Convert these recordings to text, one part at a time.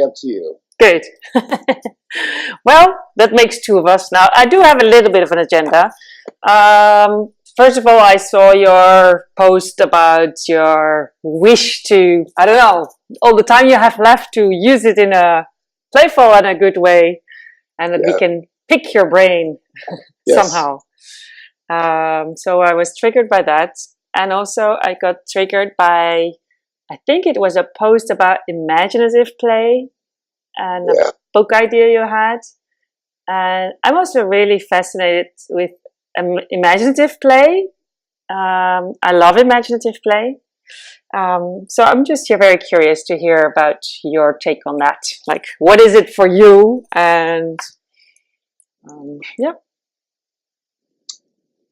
up to you. Good. Well, that makes two of us now. I do have a little bit of an agenda. First of all, I saw your post about your wish to, I don't know, all the time you have left to use it in a playful and a good way, and that we can pick your brain somehow. So I was triggered by that. And also I got triggered by, I think it was a post about imaginative play and a book idea you had. And I'm also really fascinated with imaginative play. I love imaginative play. So I'm just very curious to hear about your take on that. Like, what is it for you? And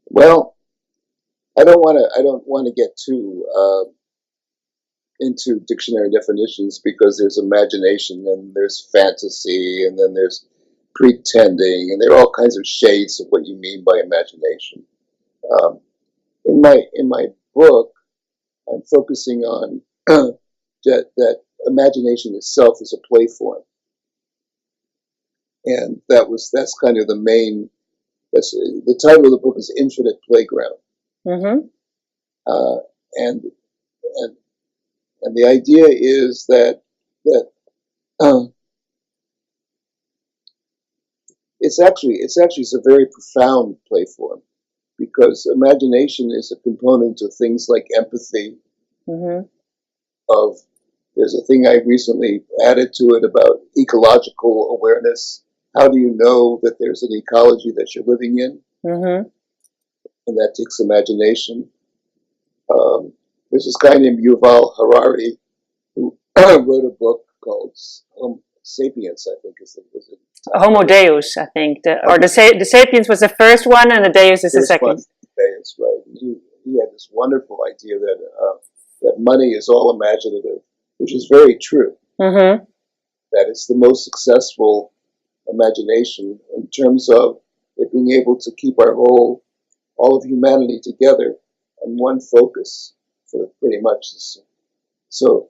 Well, I don't want to get too into dictionary definitions, because there's imagination and there's fantasy and then there's pretending, and there are all kinds of shades of what you mean by imagination. In my book, I'm focusing on that imagination itself is a play form, and that's kind of the main. That's the title of the book is Infinite Playground, and the idea is that it's a very profound play form, because imagination is a component of things like empathy. There's a thing I recently added to it about ecological awareness. How do you know that there's an ecology that you're living in? And that takes imagination. There's this guy named Yuval Harari who wrote a book called Sapiens, I think was it? Homo Deus, I think. The Sapiens was the first one, and the Deus is the second. Deus, right. And he had this wonderful idea that money is all imaginative, which is very true. That it's the most successful imagination in terms of it being able to keep all of humanity together on one focus for pretty much. So,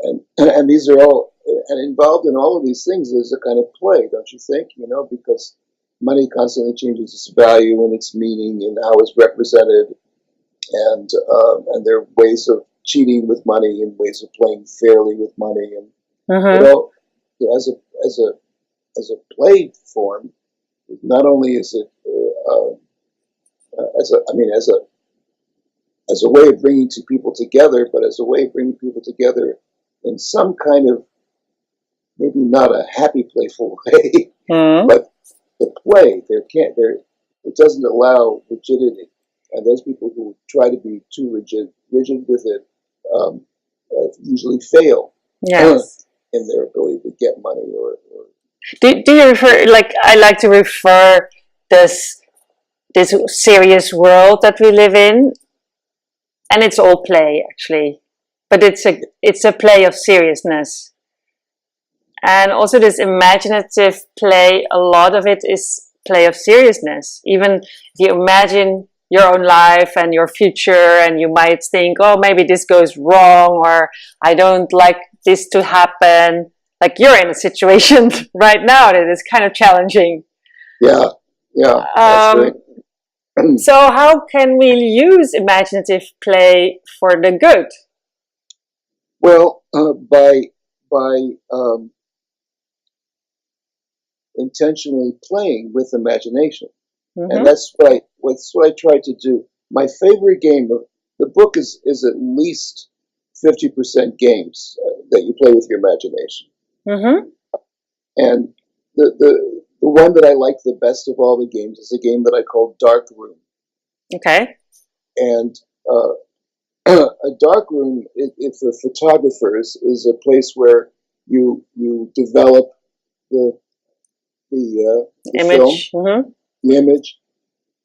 and these are all, and involved in all of these things is a kind of play, don't you think? Because money constantly changes its value and its meaning and how it's represented, and there are ways of cheating with money and ways of playing fairly with money, and as a play form, not only is it as a way of bringing two people together, but as a way of bringing people together in some kind of, maybe not a happy, playful way, but the play it doesn't allow rigidity, and those people who try to be too rigid with it usually fail in their ability to get money or Do you refer, like, I like to refer this serious world that we live in, and it's all play actually, but it's a play of seriousness, and also this imaginative play, a lot of it is play of seriousness. Even if you imagine your own life and your future, and you might think, oh, maybe this goes wrong, or I don't like this to happen. Like, you're in a situation right now that is kind of challenging. Yeah, that's right. So how can we use imaginative play for the good? Well, by intentionally playing with imagination, and that's what I tried to do. My favorite game of the book is at least 50% games that you play with your imagination. And the one that I like the best of all the games is a game that I call Dark Room. Okay. And a dark room, if for photographers, is a place where you develop the image, film, the image,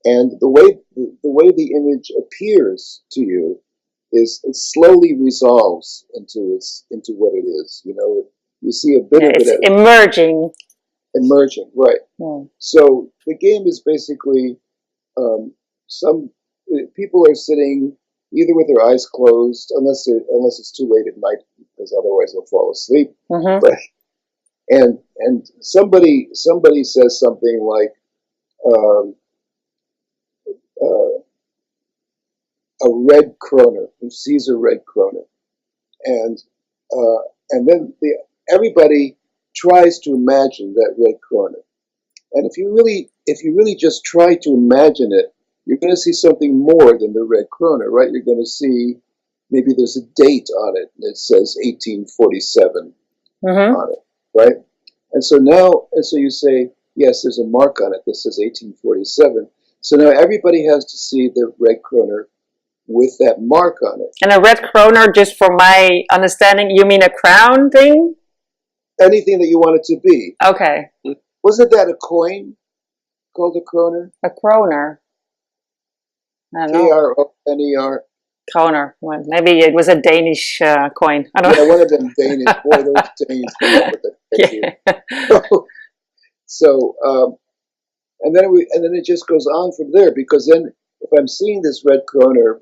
and the way the image appears to you is it slowly resolves into what it is. You see a bit of it. It's emerging. Emerging, right. So the game is basically some people are sitting either with their eyes closed, unless it's too late at night, because otherwise they'll fall asleep. Mm-hmm. But and somebody says something like um, a red kroner, who sees a red kroner, and then everybody tries to imagine that red kroner. And if you really just try to imagine it, you're going to see something more than the red kroner, right? You're going to see maybe there's a date on it that says 1847 on it, right? And so you say, yes, there's a mark on it that says 1847. So now everybody has to see the red kroner with that mark on it. And a red kroner, just for my understanding, you mean a crown thing? Anything that you want it to be. Okay. Wasn't that a coin called a kroner? A kroner. I don't know. K-R-O-N-E-R. Kroner. Well, maybe it was a Danish coin. I don't know. Yeah, one of them Danish. Boy, those Danes come up with that. Yeah. So, and then it just goes on from there, because then if I'm seeing this red kroner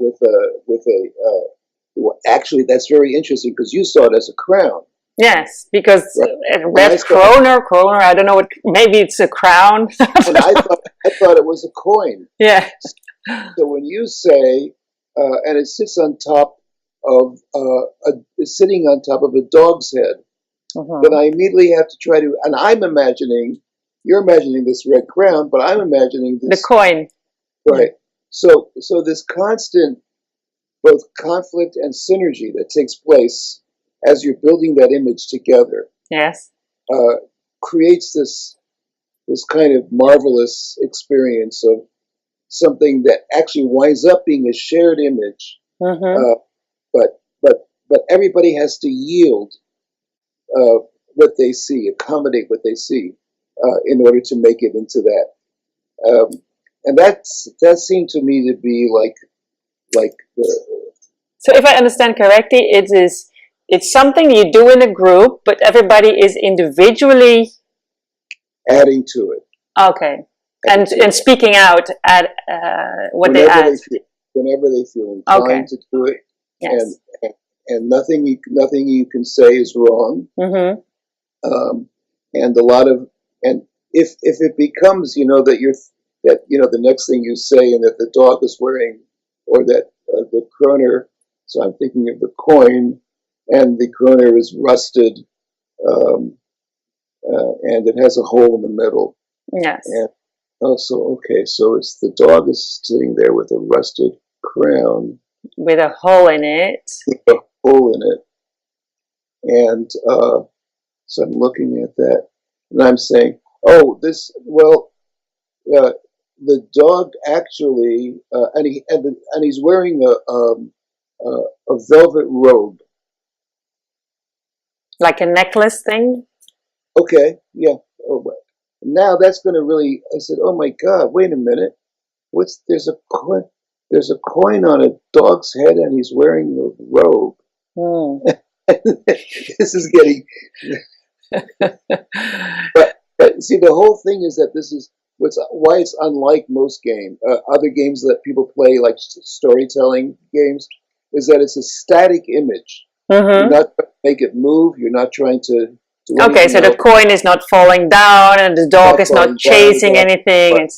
well, actually that's very interesting, because you saw it as a crown. Yes, because right. red kroner, I don't know what, maybe it's a crown. And I thought it was a coin. Yeah. So when you say, and it sits on top of it's sitting on top of a dog's head, then I immediately have to try to, and you're imagining this red crown, but I'm imagining this, the coin. Right. So this constant both conflict and synergy that takes place as you're building that image together. Yes. Creates this kind of marvelous experience of something that actually winds up being a shared image. But everybody has to yield what they see, accommodate what they see, in order to make it into that. And that seemed to me to be like the. So if I understand correctly, it's something you do in a group, but everybody is individually adding to it. Okay, and speaking out at what they add. Whenever they feel inclined to do it. Yes. And nothing you can say is wrong. And a lot of, and if it becomes, that the next thing you say, and that the dog is wearing, or that the kroner, so I'm thinking of the coin, and the kroner is rusted, and it has a hole in the middle. Yes. And also, okay, so it's the dog is sitting there with a rusted crown. With a hole in it. A hole in it. And so I'm looking at that, and I'm saying, oh, the dog actually, and he's wearing a velvet robe. Like a necklace thing? Okay, yeah. Oh, now that's going to really, I said, oh my God, wait a minute. There's a coin on a dog's head, and he's wearing a robe. This is getting, but see, the whole thing is that this is why it's unlike most other games that people play, like storytelling games, is that it's a static image. You're not trying to make it move. You're not trying to do okay, so the coin is not falling down, and the dog is not chasing anything.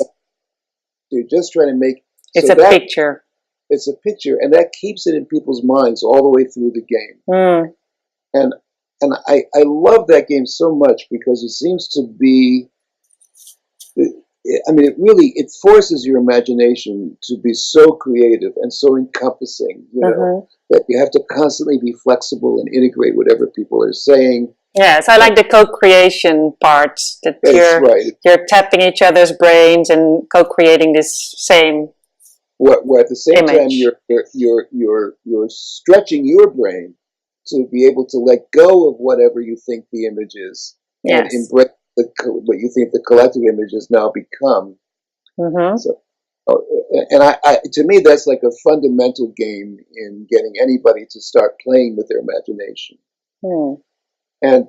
You're just trying to make it's a picture. It's a picture, and that keeps it in people's minds all the way through the game. And I love that game so much, because it seems to be, I mean, it forces your imagination to be so creative and so encompassing, that you have to constantly be flexible and integrate whatever people are saying. Yes, I like the co-creation part, that you're tapping each other's brains and co-creating this same where at the same image. Time you're stretching your brain to be able to let go of whatever you think the image is, and embrace what you think the collective image has now become. So, and to me, that's like a fundamental game in getting anybody to start playing with their imagination. And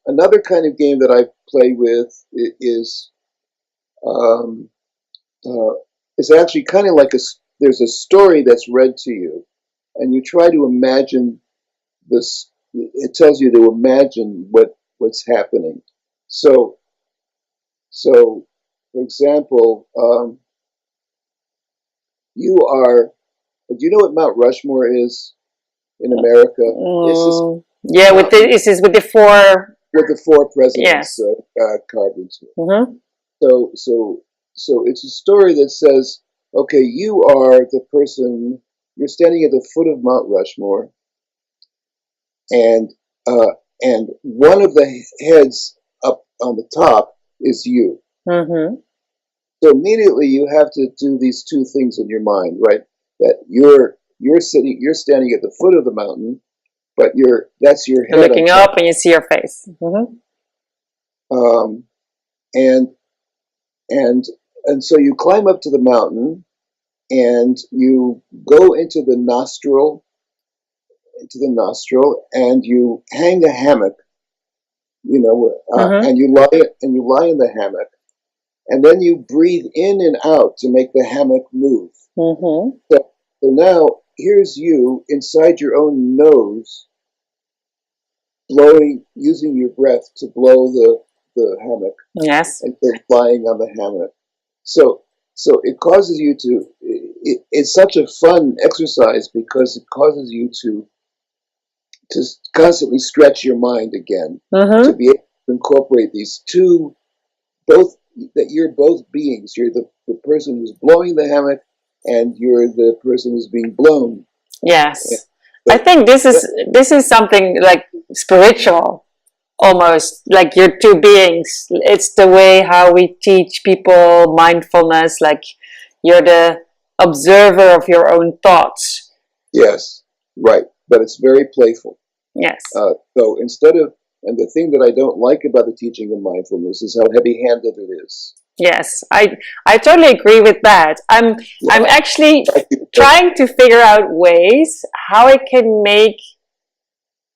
another kind of game that I play with is actually kind of like there's a story that's read to you, and you try to imagine this. It tells you to imagine what's happening. So, for example, you are. Do you know what Mount Rushmore is in America? Yeah, with the four. With the four presidents Yes. carved into it. Mm-hmm. So it's a story that says, okay, you are the person. You're standing at the foot of Mount Rushmore, and one of the heads up on the top is you. Mm-hmm. So immediately you have to do these two things in your mind, right? That you're standing at the foot of the mountain, but that's your head. You're looking up and you see your face. Mm-hmm. And so you climb up to the mountain, and you go into the nostril, and you hang a hammock, Mm-hmm. and you lie in the hammock, and then you breathe in and out to make the hammock move. Mm-hmm. So now here's you inside your own nose, using your breath to blow the hammock. Yes. And then lying on the hammock. So it causes you to. It's such a fun exercise because it causes you to constantly stretch your mind again, Mm-hmm. to be able to incorporate these two, that you're both beings. You're the person who's blowing the hammock, and you're the person who's being blown. Yes. I think this is something like spiritual, almost like you're two beings. It's the way how we teach people mindfulness, like you're the observer of your own thoughts. Yes, right. But it's very playful. Yes. So and the thing that I don't like about the teaching of mindfulness is how heavy-handed it is. Yes, I totally agree with that. I'm actually trying to figure out ways how I can make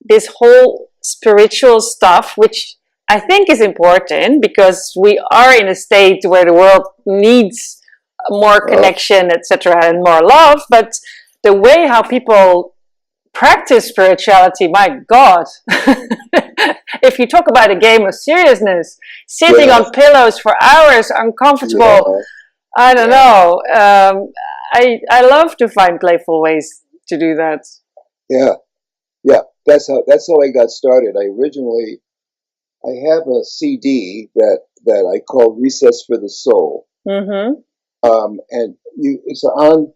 this whole spiritual stuff, which I think is important because we are in a state where the world needs more connection, etc., and more love. But the way how people practice spirituality, my God. If you talk about a game of seriousness, sitting on pillows for hours, uncomfortable, I don't know. I love to find playful ways to do that. Yeah. That's how I got started. I have a CD that I call Recess for the Soul. Mm-hmm. And it's on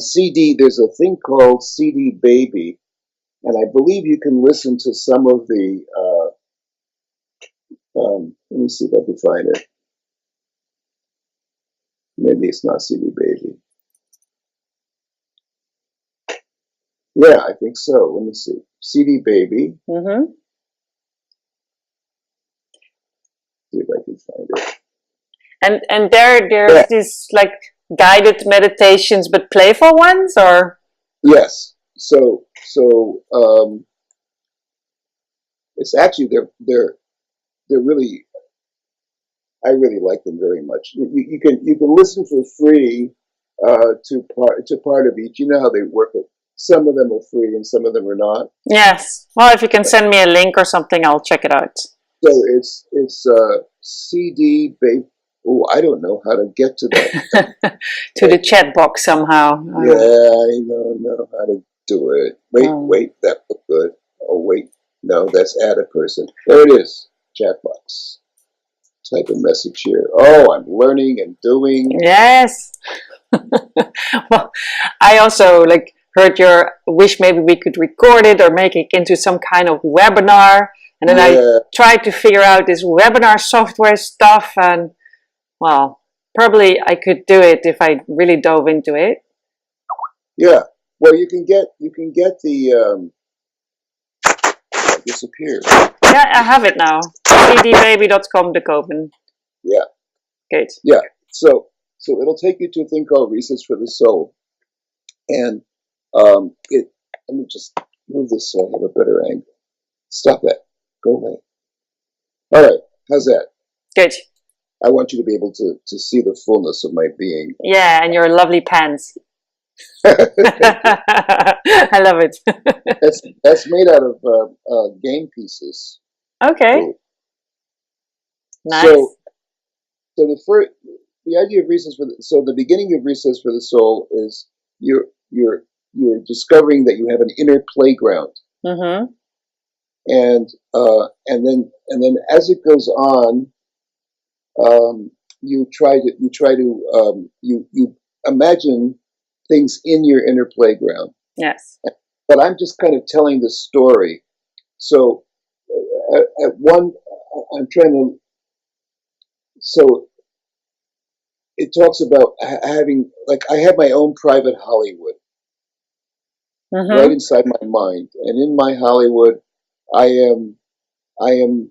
CD. There's a thing called CD Baby, and I believe you can listen to some of the. Let me see if I can find it. Maybe it's not CD Baby. Yeah, I think so. Let me see. CD Baby. Mm-hmm. See if I can find it. And there's this like guided meditations, but playful ones, or yes. So it's actually they're really. I really like them very much. You can listen for free to part of each. You know how they work it. Some of them are free and some of them are not. Yes. Well, if you can send me a link or something, I'll check it out. So it's CD Baby. Oh, I don't know how to get to that. To the chat box somehow. Yeah, I don't know how to do it. Wait, that looked good. Oh, wait. No, that's add a person. There it is. Chat box. Type a message here. Oh, I'm learning and doing. Yes. Well, I also heard your wish maybe we could record it or make it into some kind of webinar. And then I tried to figure out this webinar software stuff, and well, probably I could do it if I really dove into it. Yeah. Well, you can get the disappeared. Yeah, I have it now. cdbaby.com DeKoven. Yeah. Good. Yeah. So it'll take you to a thing called Recess for the Soul, and let me just move this so I have a better angle. Stop that. Go away. All right. How's that? Good. I want you to be able to see the fullness of my being. Yeah, and your lovely pants. I love it. That's made out of game pieces. Okay, So, nice. so the idea of recess for the beginning of recess for the soul is you're you're you're discovering that you have an inner playground, Mm-hmm. and then as it goes on, you imagine things in your inner playground. Yes. But I'm just kind of telling the story. So at one, I'm trying to. So it talks about having, like, I have my own private Hollywood right Mm-hmm. inside my mind, and in my Hollywood, I am I am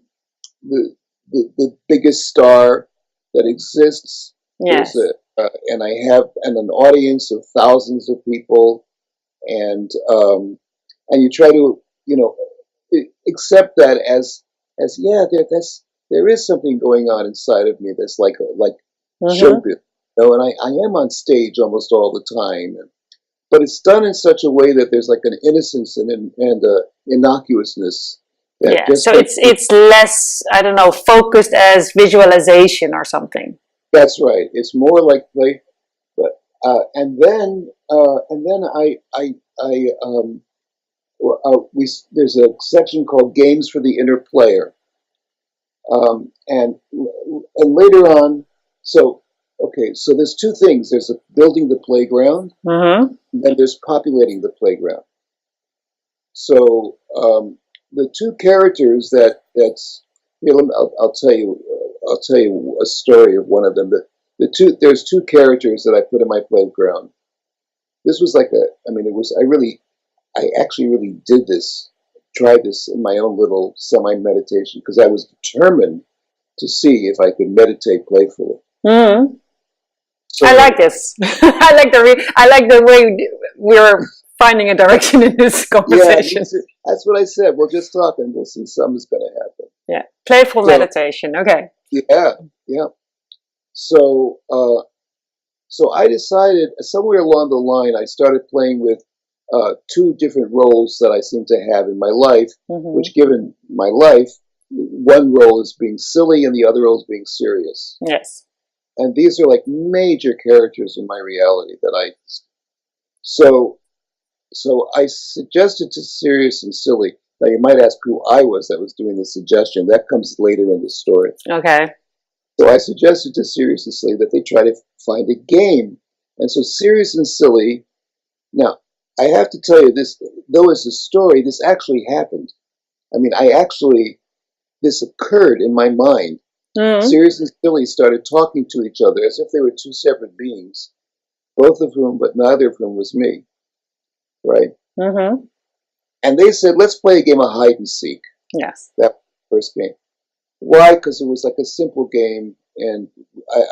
the biggest star that exists. There's Yes. and I have an audience of thousands of people, and you try to, accept that as yeah, there is something going on inside of me that's like Mm-hmm. showbiz, and I am on stage almost all the time, but it's done in such a way that there's like an innocence and a innocuousness that Yeah. So just makes it. it's less, I don't know, focused as visualization or something. That's right. It's more like play, but and then there's a section called Games for the Inner Player, and later on, so okay, so there's two things. There's building the playground, Mm-hmm. and then there's populating the playground. So the two characters that's here, I'll tell you a story of one of them. There's two characters that I put in my playground. This was like I actually really tried this in my own little semi meditation because I was determined to see if I could meditate playfully. Mm-hmm. I like So this. I like the way we're finding a direction in this yeah, conversation. that's what I said. We'll just talk and we'll see something's going to happen. Yeah, playful So meditation. Okay. yeah, yeah. So so I decided somewhere along the line I started playing with two different roles that I seem to have in my life, Mm-hmm. which given my life, one role is being silly and the other role is being serious. Yes. And these are like major characters in my reality that so so I suggested to serious and silly. Now you might ask who I was that was doing the suggestion. That comes later in the story. Okay. So I suggested to Sirius and Silly that they try to find a game. And so Sirius and Silly, now I have to tell you this, though it's a story, this actually happened. I mean, this occurred in my mind. Mm-hmm. Sirius and Silly started talking to each other as if they were two separate beings, both of whom, but neither of whom was me, right? Mm-hmm. And they said, let's play a game of hide and seek. Yes. That first game. Why? Because it was like a simple game, and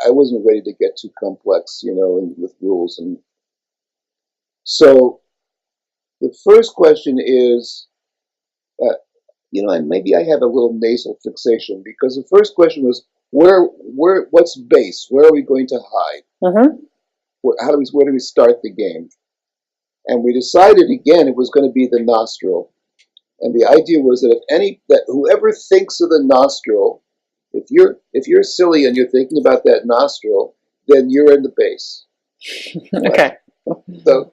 I wasn't ready to get too complex, and with rules. And so the first question is, and maybe I have a little nasal fixation because the first question was, what's base? Where are we going to hide? Mm-hmm. Where do we start the game? And we decided again it was going to be the nostril. And the idea was that whoever thinks of the nostril, if you're silly and you're thinking about that nostril, then you're in the base. Okay. Right?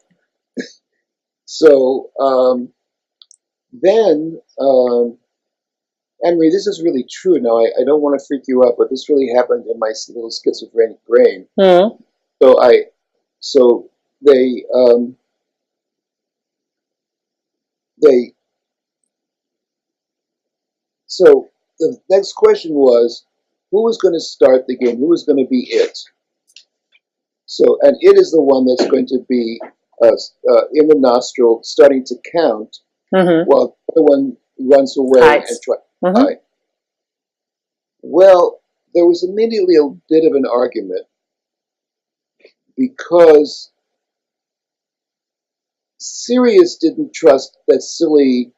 So then, Annemarie, this is really true. Now, I don't want to freak you out, but this really happened in my little schizophrenic brain. Mm-hmm. So they So the next question was, who was going to start the game? Who was going to be it? So, and it is the one that's going to be in the nostril, starting to count, Mm-hmm. while the other one runs away Hides. and tries to Mm-hmm. hide. Well, there was immediately a bit of an argument because Sirius didn't trust that Silly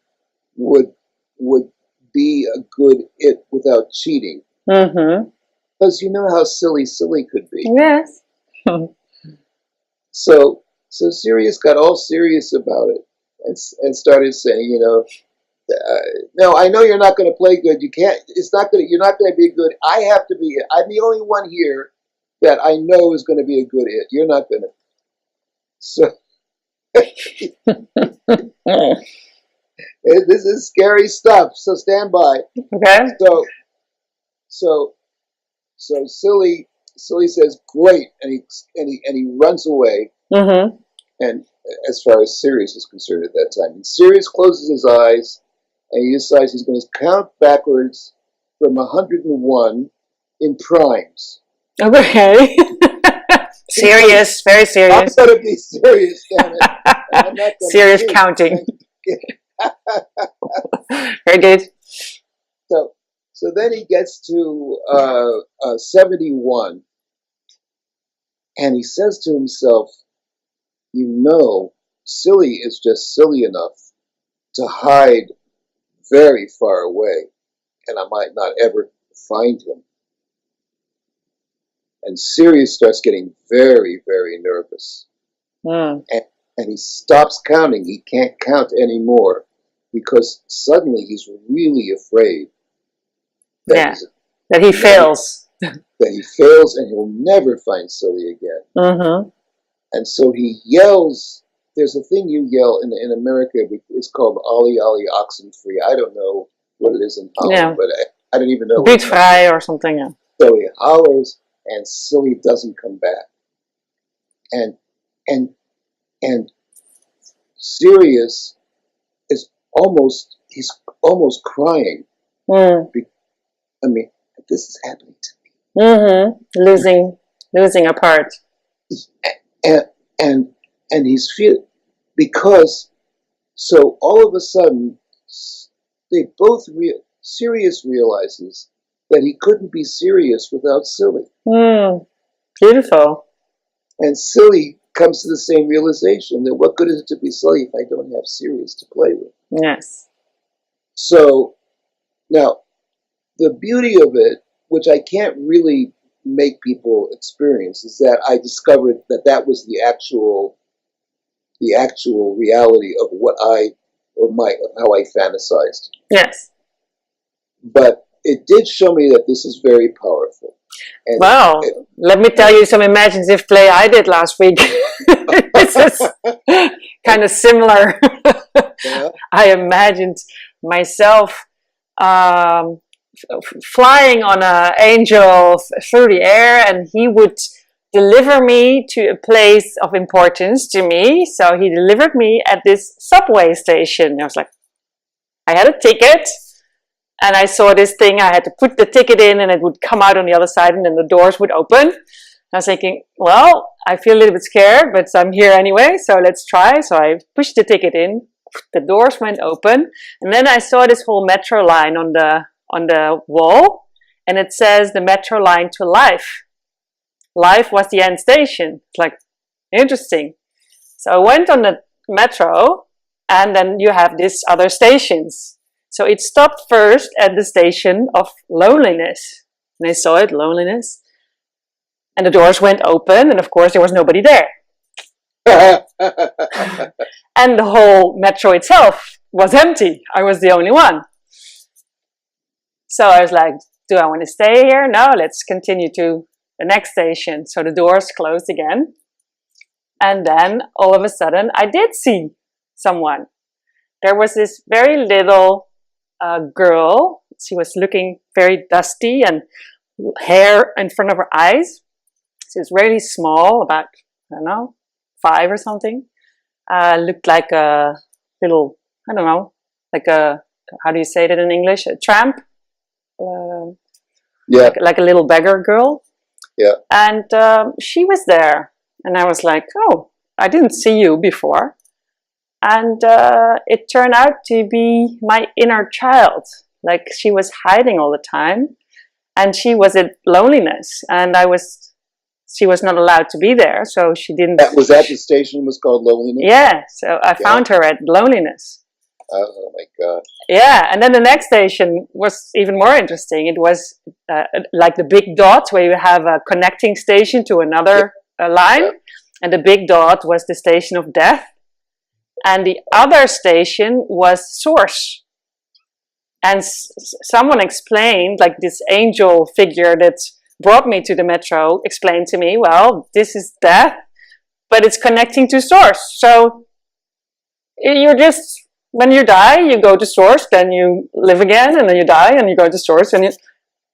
would be a good it without cheating. Mm-hmm. Because you know how silly could be. Yes. So so Sirius got all serious about it and started saying, you know, no, I know you're not going to play good. You can't. It's not going. You're not going to be good. I have to be. I'm the only one here that I know is going to be a good hit. You're not going to. So this is scary stuff. So stand by. Okay. So silly says great, and he runs away. Mm-hmm. And as far as Sirius is concerned at that time, and Sirius closes his eyes, and he decides he's going to count backwards from 101 in primes. Okay. Serious, very serious. I'm going to be serious, damn it. I'm not serious counting. Very good. So then he gets to 71, and he says to himself, you know, silly is just silly enough to hide very far away, and I might not ever find him. And Sirius starts getting very, very nervous. And he stops counting. He can't count anymore because suddenly he's really afraid that he fails. That he fails and he'll never find Silly again. Mm-hmm. And so he yells. There's a thing you yell in America. It's called Ollie Ollie Oxen Free. I don't know what it is in Holland, but I don't even know. Beat fry or something. Yeah. So he hollers, and Silly doesn't come back. And Sirius is almost crying. I mean, this is happening to me. Mm-hmm. Losing a part. And he's because so all of a sudden they both Sirius realizes that he couldn't be serious without Silly. Beautiful. And Silly comes to the same realization that what good is it to be silly if I don't have Sirius to play with? Yes. So now the beauty of it, which I can't really make people experience, is that I discovered that was the actual reality of how I fantasized. Yes. But it did show me that this is very powerful. And wow. Let me tell you some imaginative play I did last week. This is kind of similar. Yeah. I imagined myself flying on an angel through the air, and he would deliver me to a place of importance to me. So he delivered me at this subway station. I was like, I had a ticket, and I saw this thing. I had to put the ticket in, and it would come out on the other side, and then the doors would open. I was thinking, well, I feel a little bit scared, but I'm here anyway, so let's try. So I pushed the ticket in, the doors went open, and then I saw this whole metro line on the wall, and it says the metro line to life. Life was the end station. It's like, interesting. So I went on the metro, and then you have these other stations. So it stopped first at the station of loneliness. And I saw it, loneliness. And the doors went open, and of course there was nobody there. And the whole metro itself was empty. I was the only one. So I was like, do I want to stay here? No, let's continue to the next station. So the doors closed again. And then all of a sudden I did see someone. There was this very little girl. She was looking very dusty and hair in front of her eyes. She was really small, about, I don't know, 5 or something. Looked like a little, I don't know, like a, how do you say that in English? A tramp? Yeah. Like a little beggar girl. Yeah. And she was there. And I was like, oh, I didn't see you before. And it turned out to be my inner child. Like, she was hiding all the time. And she was in loneliness. And she was not allowed to be there. So she didn't. That was at the station, was called Loneliness? Yeah. So I found her at Loneliness. Oh my God. Yeah, and then the next station was even more interesting. It was like the big dot where you have a connecting station to another line. and the big dot was the station of death, and the other station was source. And someone explained, like this angel figure that brought me to the metro, explained to me, well, this is death, but it's connecting to source. So you're just, when you die, you go to source, then you live again, and then you die, and you go to source, and it's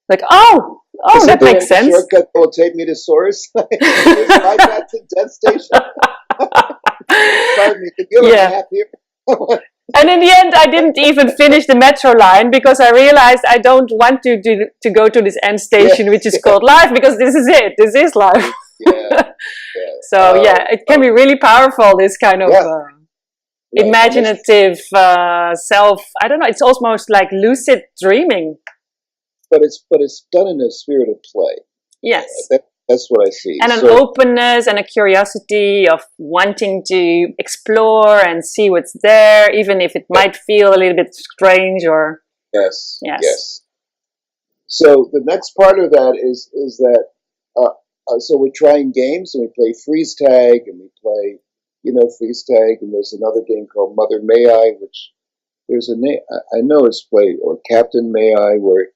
like, oh, that makes sense. Shortcut that will take me to source. I got to death station. Pardon me, could you give me here? And in the end, I didn't even finish the metro line because I realized I don't want to go to this end station, which is called life, because this is it. This is life. So it can be really powerful, this kind of imaginative self. I don't know. It's almost like lucid dreaming. But it's done in a spirit of play. Yes. That's what I see. And an openness and a curiosity of wanting to explore and see what's there, even if it might feel a little bit strange or... Yes. So the next part of that is that, so we're trying games, and we play freeze tag, and we play, freeze tag, and there's another game called Mother May I, which there's a name, I know it's played, or Captain May I, or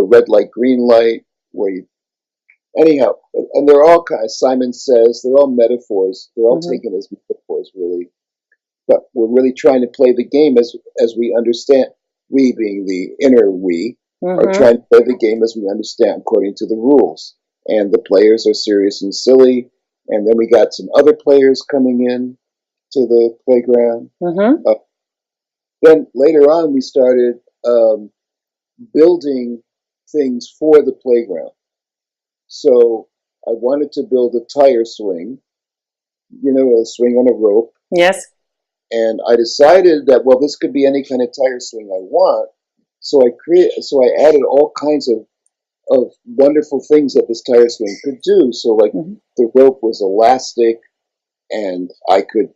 Red Light, Green Light, where you... Anyhow, and they're all kind of, Simon Says, they're all metaphors. They're all taken as metaphors, really. But we're really trying to play the game as we understand. We, being the inner we, are trying to play the game as we understand according to the rules. And the players are serious and silly. And then we got some other players coming in to the playground. Then later on, we started building things for the playground. So I wanted to build a tire swing, a swing on a rope. Yes. And I decided that, well, this could be any kind of tire swing I want. So I added all kinds of wonderful things that this tire swing could do. So like the rope was elastic, and I could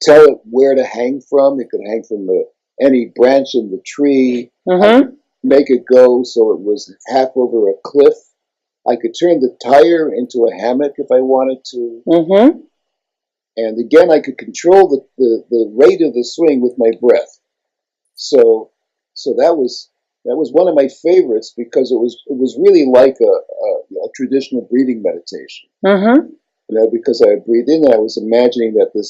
tell it where to hang from. It could hang from any branch in the tree. I could make it go so it was half over a cliff. I could turn the tire into a hammock if I wanted to. And again, I could control the rate of the swing with my breath. So that was one of my favorites, because it was really like a traditional breathing meditation. Because I would breathe in, and I was imagining that the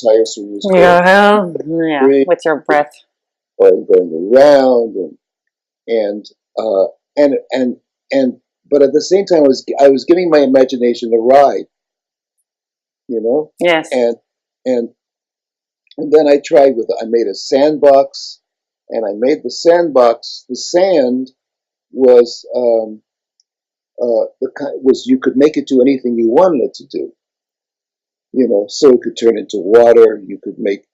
tire swing was going with your breath, or going around, but at the same time, I was giving my imagination a ride, Yes. And then I made a sandbox, and I made the sandbox. The sand was you could make it do anything you wanted it to do. So it could turn into water. You could make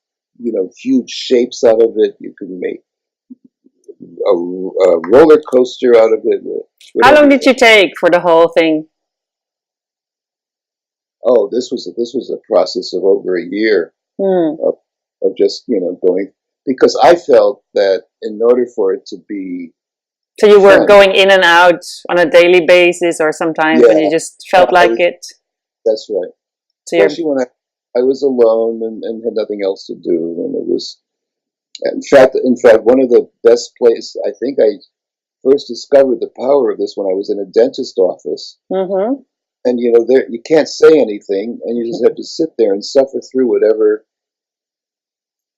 huge shapes out of it. You could make a roller coaster out of it. How long did you take for the whole thing? Oh, this was a process of over a year of just going, because I felt that in order for it to be so you were going in and out on a daily basis, or sometimes when you just felt like it. That's right. So especially when I was alone and had nothing else to do, and it was. In fact, one of the best places, I think I first discovered the power of this when I was in a dentist office. And there you can't say anything, and you just have to sit there and suffer through whatever.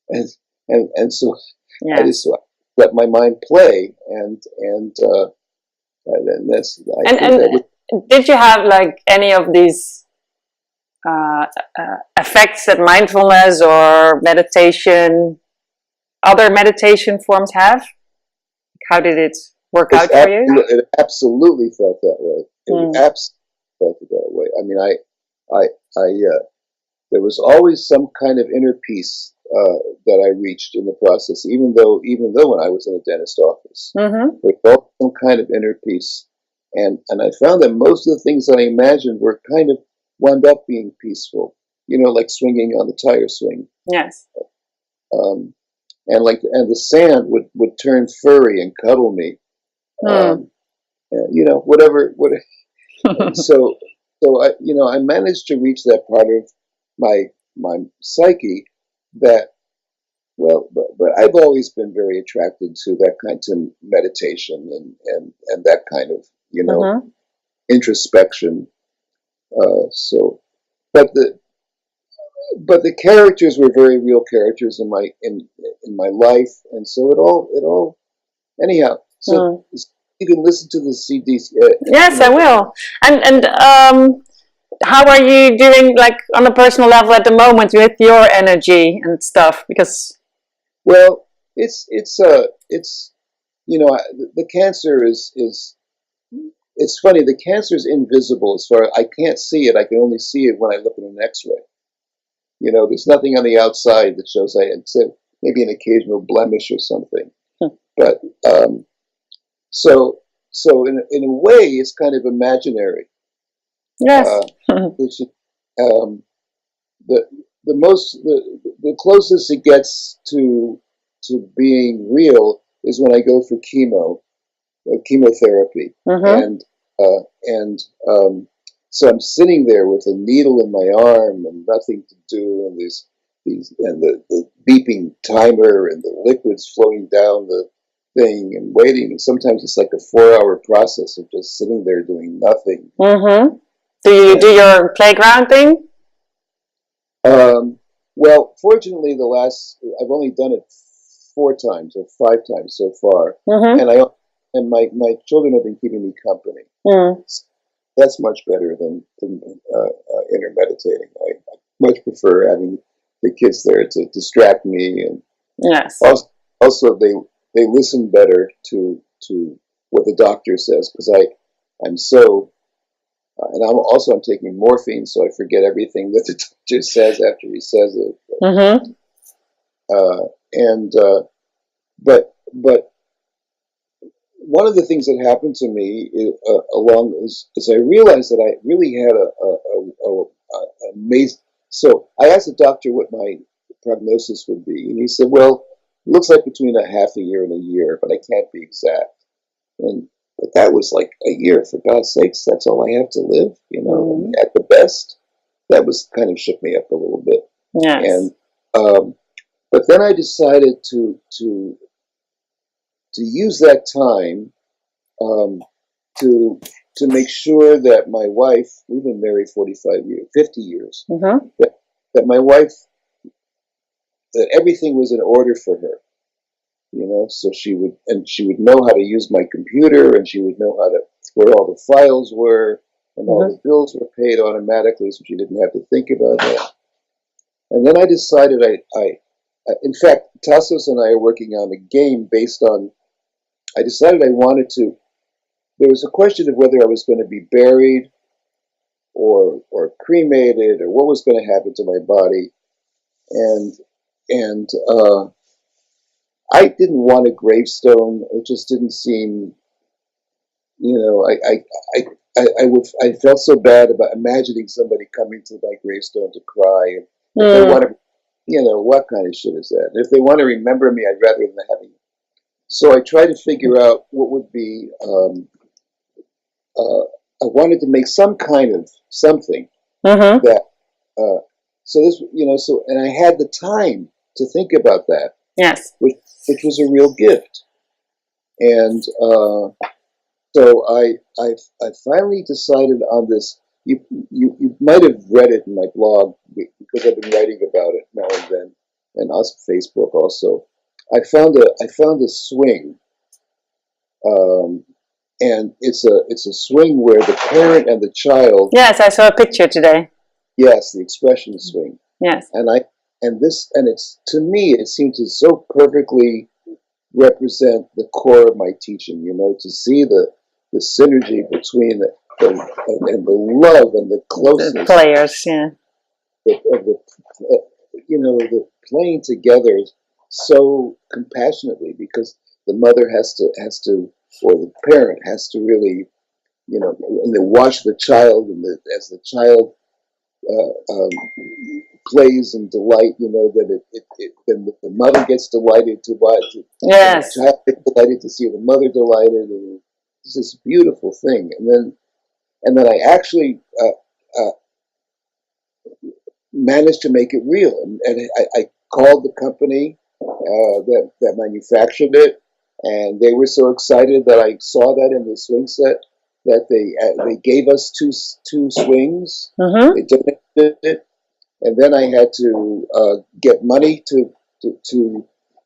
And so I just let my mind play, and that's. Did you have like any of these effects that mindfulness or meditation? Other meditation forms have? How did it work out for you? It absolutely felt that way. It absolutely felt that way. I mean, there was always some kind of inner peace that I reached in the process, even though when I was in a dentist office, there was some kind of inner peace, and I found that most of the things that I imagined were kind of wound up being peaceful. Like swinging on the tire swing. Yes. And the sand would turn furry and cuddle me, whatever. So so I managed to reach that part of my psyche that, well, but I've always been very attracted to that kind of meditation and that kind of, Mm-hmm. introspection. So, but the characters were very real characters in my life, and so it all anyhow. So Mm. you can listen to the CDs. Yes, I will. And how are you doing, like on a personal level at the moment with your energy and stuff? Because Well, it's the cancer is it's funny. The cancer is invisible as far I can't see it. I can only see it when I look at an X-ray. There's nothing on the outside that shows except maybe an occasional blemish or something. But so in a way, it's kind of imaginary. yes. Which the the closest it gets to being real is when I go for chemotherapy, Mm-hmm. and so I'm sitting there with a needle in my arm and nothing to do, and these and the beeping timer and the liquids flowing down the thing and waiting, and sometimes it's like a 4-hour process of just sitting there doing nothing. Mm-hmm. Do you do And your playground thing? well, fortunately, I've only done it 4 times or 5 times so far, Mm-hmm. and my children have been keeping me company. Mm. That's much better than inner meditating. I much prefer having the kids there to distract me, and Yes. also they listen better to what the doctor says, because I'm so and I'm taking morphine, so I forget everything that the doctor says after he says it. Mm-hmm. And but one of the things that happened to me along is I realized that I really had a amazing. So I asked the doctor what my prognosis would be, and he said, "Well, it looks like between a half a year and a year, but I can't be exact." And but that was like a year, for God's sakes. That's all I have to live, Mm. at the best. That was kind of shook me up a little bit, Yes. and but then I decided to use that time um, to make sure that my wife, we've been married 45 years, 50 years, Mm-hmm. that my wife, that everything was in order for her, so she would know how to use my computer, and she would know where all the files were, and all Mm-hmm. the bills were paid automatically, so she didn't have to think about that. And then I decided in fact, Tassos and I are working on a game based on, I decided I wanted to, there was a question of whether I was going to be buried or cremated, or what was going to happen to my body. And I didn't want a gravestone. It just didn't seem, I felt so bad about imagining somebody coming to my gravestone to cry. And if they want Mm. to, what kind of shit is that? And if they want to remember me, I'd rather than having. So I tried to figure out what would be. Uh, I wanted to make some kind of something Mm-hmm. that. Uh, so this, and I had the time to think about that, Yes. which was a real gift. And so I finally decided on this. You might have read it in my blog, because I've been writing about it now and then, and also Facebook also. I found a swing, um, and it's a swing where the parent and the child. Yes, I saw a picture today. Yes, the expression swing. Yes. And it's, to me, it seems to so perfectly represent the core of my teaching. To see the synergy between and the love and the The closeness players, yeah. of the playing together so compassionately, because the mother has to, or the parent has to really, and they watch the child, and as the child plays and delight, that then the mother gets delighted to watch it, and the Yes. child gets delighted to see the mother delighted, and it's this beautiful thing. And then I actually uh, managed to make it real. And I called the company that manufactured it, and they were so excited that I saw that in the swing set that they gave us two swings. Mm-hmm. They donated it, and then I had to get money to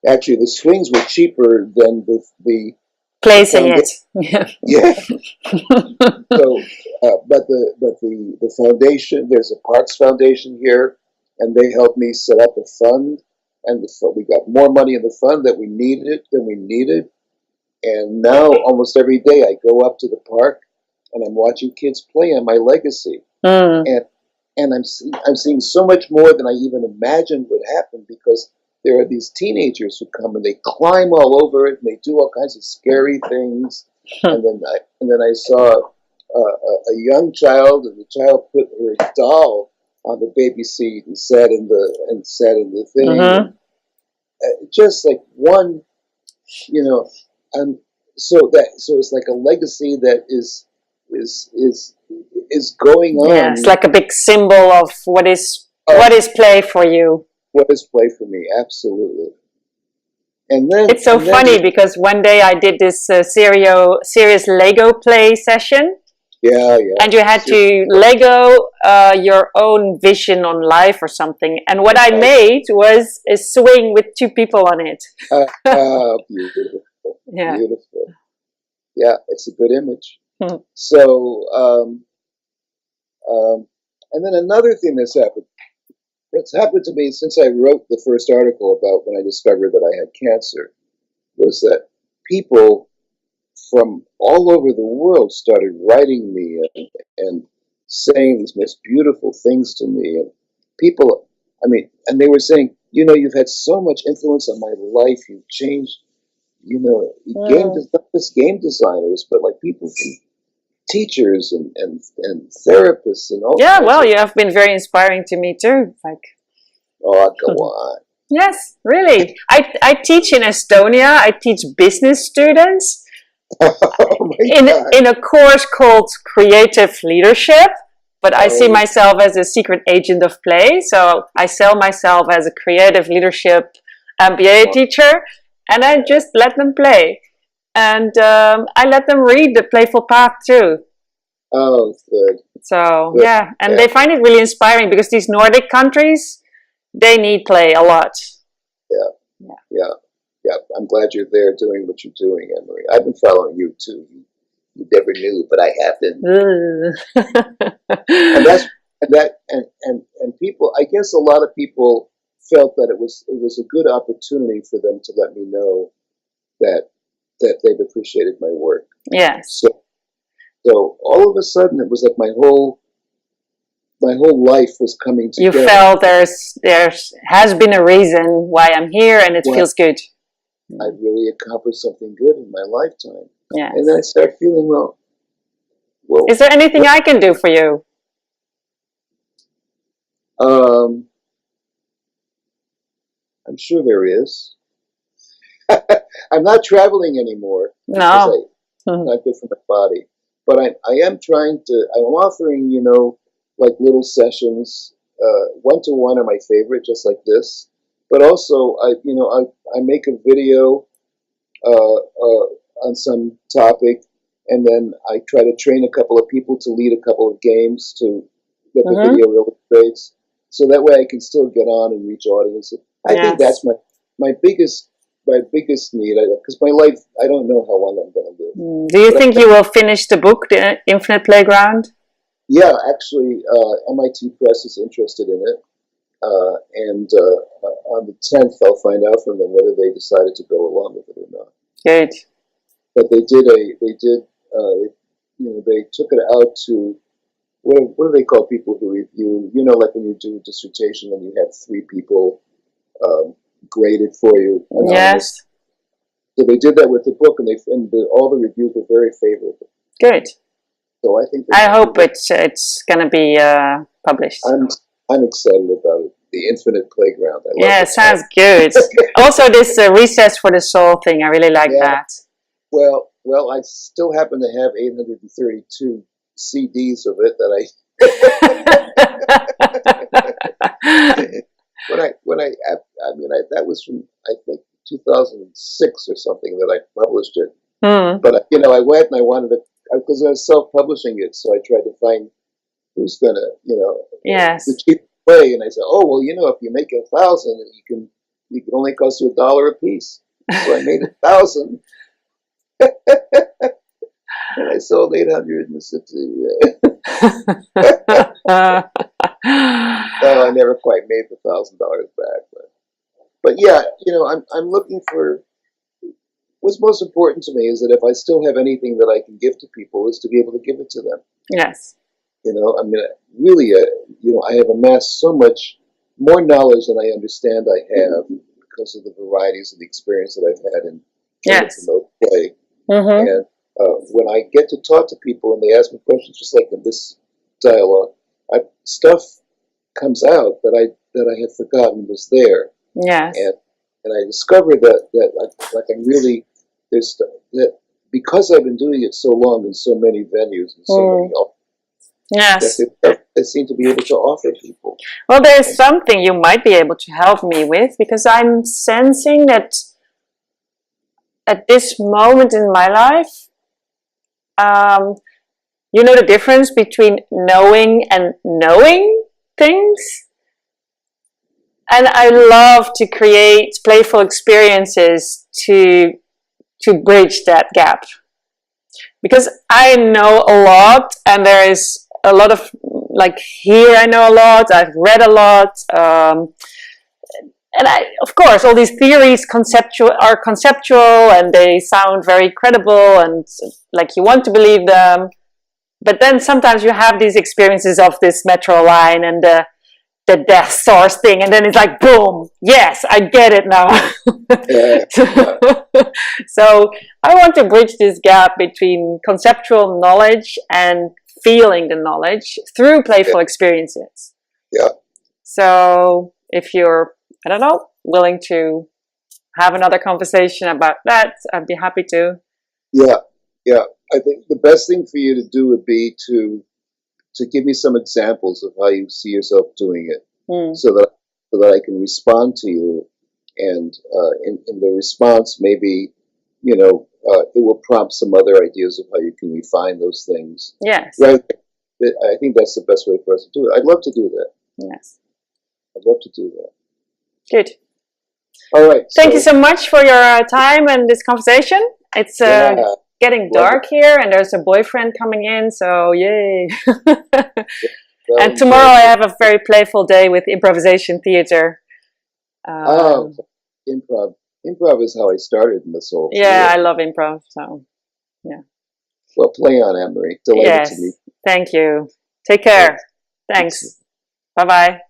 actually the swings were cheaper than the Placing it. Yeah. yeah. So, but the foundation, there's a Parks Foundation here, and they helped me set up a fund, and we got more money in the fund than we needed, and now almost every day I go up to the park, and I'm watching kids play on my legacy, and I'm seeing so much more than I even imagined would happen, because there are these teenagers who come and they climb all over it and they do all kinds of scary things. And then I saw a young child, and the child put her doll on the baby seat and sat in the thing. Mm-hmm. Just like one, so it's like a legacy that is going on. Yeah, it's like a big symbol of what is play for you. What is play for me? Absolutely. And then it's so funny because one day I did this serious Lego play session. Yeah. And you had to Lego your own vision on life or something. And what I made was a swing with two people on it. Beautiful. Yeah. Beautiful. Yeah, it's a good image. So, and then another thing that's happened to me since I wrote the first article about when I discovered that I had cancer, was that people from all over the world started writing me and saying these most beautiful things to me. And people, and they were saying, you've had so much influence on my life. You've changed, not just game designers, but like people from teachers and therapists and all. Yeah, well, you have been very inspiring to me too. Like, oh, go on. Yes, really. I teach in Estonia. I teach business students in a course called Creative Leadership. But I see myself as a secret agent of play. So I sell myself as a creative leadership MBA teacher, and I just let them play. And I let them read The Playful Path too. Oh, good. So, yeah. And they find it really inspiring because these Nordic countries, they need play a lot. Yeah. I'm glad you're there doing what you're doing, Annemarie. I've been following you too. You never knew, but I have been. and people, I guess a lot of people felt that it was a good opportunity for them to let me know that they've appreciated my work. Yes. So all of a sudden, it was like my whole life was coming together. You felt there has been a reason why I'm here, and it feels good. I really accomplished something good in my lifetime. Yeah. And then I start feeling well. Is there anything I can do for you? I'm sure there is. I'm not traveling anymore. No. Not good for my body. But I am I'm offering, like little sessions. One-to-one are my favorite, just like this. But also, I make a video on some topic, and then I try to train a couple of people to lead a couple of games to that the video illustrates, so that way I can still get on and reach audiences. I think that's my biggest need, because my life, I don't know how long I'm going to live. Do you think you will finish the book, The Infinite Playground? Yeah, actually, MIT Press is interested in it, and on the 10th, I'll find out from them whether they decided to go along with it or not. Good. But they took it out to, what do they call people who review? Like when you do a dissertation and you have 3 people graded for you. Yes. So they did that with the book, and all the reviews were very favorable. Good. So I hope it's going to be published. I'm excited about it. The Infinite Playground. It sounds good. Also, this Recess for the Soul thing, I really like that. Well, I still happen to have 832 CDs of it that That was from, I think, 2006 or something that I published it. Mm. But I went and I wanted to, because I was self-publishing it, so I tried to find who's gonna, Yes. the cheap way. And I said, oh well, if you make 1,000, you can only cost you $1 a piece. So I made 1,000, and I sold 860. No, I never quite made the $1,000 back, but yeah, I'm looking for. What's most important to me is that if I still have anything that I can give to people, is to be able to give it to them. Yes. Really, I have amassed so much more knowledge than I understand I have because of the varieties of the experience that I've had in trying to promote play. Mm-hmm. And when I get to talk to people and they ask me questions, just like in this dialogue, stuff comes out that I had forgotten was there. Yes. And I discovered that I'm really, that because I've been doing it so long in so many venues and so many. Yes. That I seem to be able to offer people. Well, there's something you might be able to help me with, because I'm sensing that at this moment in my life, the difference between knowing and knowing things. And I love to create playful experiences to bridge that gap. Because I know a lot, and there is a lot of, here I know a lot, I've read a lot, and of course, all these theories are conceptual, and they sound very credible, and you want to believe them. But then sometimes you have these experiences of this metro line and the death source thing, and then it's like, boom, yes, I get it now. So I want to bridge this gap between conceptual knowledge and feeling the knowledge through playful experiences. Yeah. So if you're, willing to have another conversation about that, I'd be happy to. Yeah. I think the best thing for you to do would be to give me some examples of how you see yourself doing it, so that I can respond to you, and in the response, maybe it will prompt some other ideas of how you can refine those things. Yes. Right. I think that's the best way for us to do it. I'd love to do that. Yes. I'd love to do that. Good. All right. Thank you so much for your time and this conversation. It's getting dark here, and there's a boyfriend coming in, so yay. And tomorrow I have a very playful day with improvisation theater. Improv. Improv is how I started in this whole. Yeah, I love improv, so yeah. Well, play on, Annemarie. Delighted to meet you. Thank you. Take care. Thanks. Bye-bye.